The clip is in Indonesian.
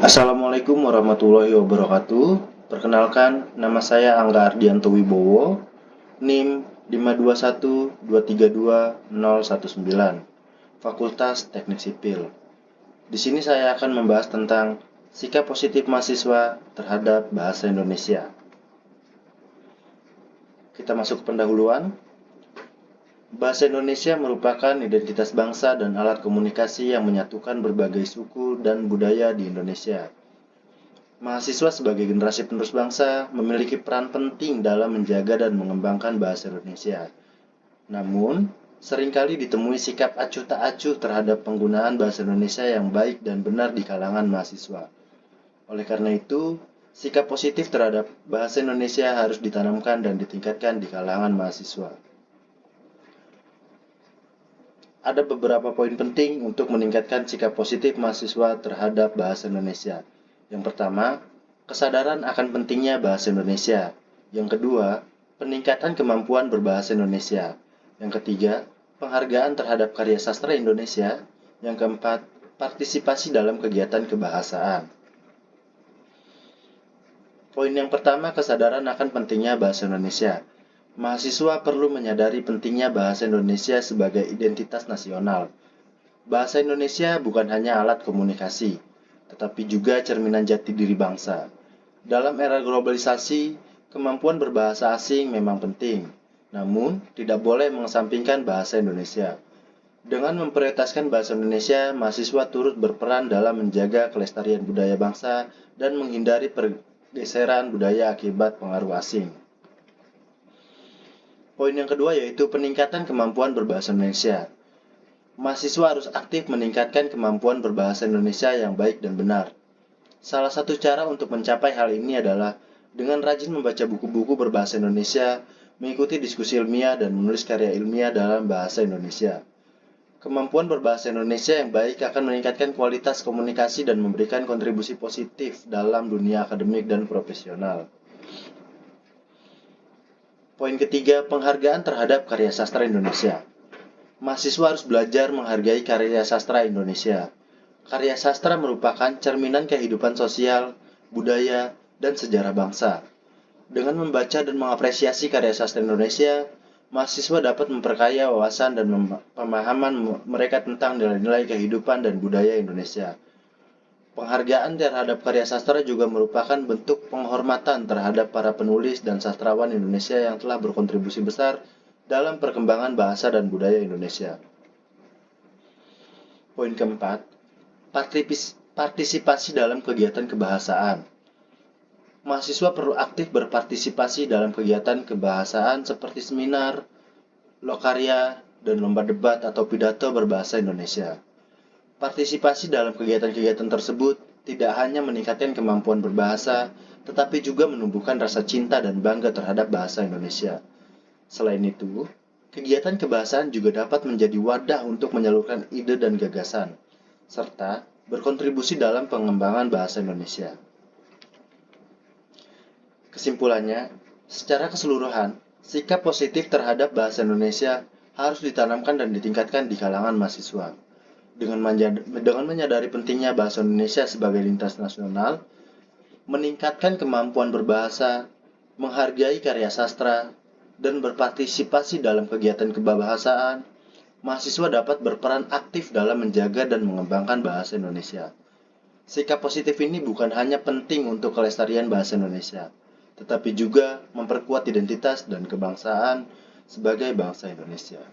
Assalamualaikum warahmatullahi wabarakatuh. Perkenalkan, nama saya Angga Ardianto Wibowo, NIM 521232019, Fakultas Teknik Sipil. Di sini saya akan membahas tentang sikap positif mahasiswa terhadap bahasa Indonesia. Kita masuk ke pendahuluan. Bahasa Indonesia merupakan identitas bangsa dan alat komunikasi yang menyatukan berbagai suku dan budaya di Indonesia. Mahasiswa sebagai generasi penerus bangsa memiliki peran penting dalam menjaga dan mengembangkan bahasa Indonesia. Namun, seringkali ditemui sikap acuh tak acuh terhadap penggunaan bahasa Indonesia yang baik dan benar di kalangan mahasiswa. Oleh karena itu, sikap positif terhadap bahasa Indonesia harus ditanamkan dan ditingkatkan di kalangan mahasiswa. Ada beberapa poin penting untuk meningkatkan sikap positif mahasiswa terhadap bahasa Indonesia. Yang pertama, kesadaran akan pentingnya bahasa Indonesia. Yang kedua, peningkatan kemampuan berbahasa Indonesia. Yang ketiga, penghargaan terhadap karya sastra Indonesia. Yang keempat, partisipasi dalam kegiatan kebahasaan. Poin yang pertama, kesadaran akan pentingnya bahasa Indonesia. Mahasiswa perlu menyadari pentingnya bahasa Indonesia sebagai identitas nasional. Bahasa Indonesia bukan hanya alat komunikasi, tetapi juga cerminan jati diri bangsa. Dalam era globalisasi, kemampuan berbahasa asing memang penting, namun tidak boleh mengesampingkan bahasa Indonesia. Dengan memprioritaskan bahasa Indonesia, mahasiswa turut berperan dalam menjaga kelestarian budaya bangsa dan menghindari pergeseran budaya akibat pengaruh asing. Poin yang kedua yaitu peningkatan kemampuan berbahasa Indonesia. Mahasiswa harus aktif meningkatkan kemampuan berbahasa Indonesia yang baik dan benar. Salah satu cara untuk mencapai hal ini adalah dengan rajin membaca buku-buku berbahasa Indonesia, mengikuti diskusi ilmiah, dan menulis karya ilmiah dalam bahasa Indonesia. Kemampuan berbahasa Indonesia yang baik akan meningkatkan kualitas komunikasi dan memberikan kontribusi positif dalam dunia akademik dan profesional. Poin ketiga, penghargaan terhadap karya sastra Indonesia. Mahasiswa harus belajar menghargai karya sastra Indonesia. Karya sastra merupakan cerminan kehidupan sosial, budaya, dan sejarah bangsa. Dengan membaca dan mengapresiasi karya sastra Indonesia, mahasiswa dapat memperkaya wawasan dan pemahaman mereka tentang nilai-nilai kehidupan dan budaya Indonesia. Penghargaan terhadap karya sastra juga merupakan bentuk penghormatan terhadap para penulis dan sastrawan Indonesia yang telah berkontribusi besar dalam perkembangan bahasa dan budaya Indonesia. Poin keempat, partisipasi dalam kegiatan kebahasaan. Mahasiswa perlu aktif berpartisipasi dalam kegiatan kebahasaan seperti seminar, lokarya, dan lomba debat atau pidato berbahasa Indonesia. Partisipasi dalam kegiatan-kegiatan tersebut tidak hanya meningkatkan kemampuan berbahasa, tetapi juga menumbuhkan rasa cinta dan bangga terhadap bahasa Indonesia. Selain itu, kegiatan kebahasaan juga dapat menjadi wadah untuk menyalurkan ide dan gagasan, serta berkontribusi dalam pengembangan bahasa Indonesia. Kesimpulannya, secara keseluruhan, sikap positif terhadap bahasa Indonesia harus ditanamkan dan ditingkatkan di kalangan mahasiswa. Dengan menyadari pentingnya bahasa Indonesia sebagai lintas nasional, meningkatkan kemampuan berbahasa, menghargai karya sastra, dan berpartisipasi dalam kegiatan kebahasaan, mahasiswa dapat berperan aktif dalam menjaga dan mengembangkan bahasa Indonesia. Sikap positif ini bukan hanya penting untuk kelestarian bahasa Indonesia, tetapi juga memperkuat identitas dan kebangsaan sebagai bangsa Indonesia.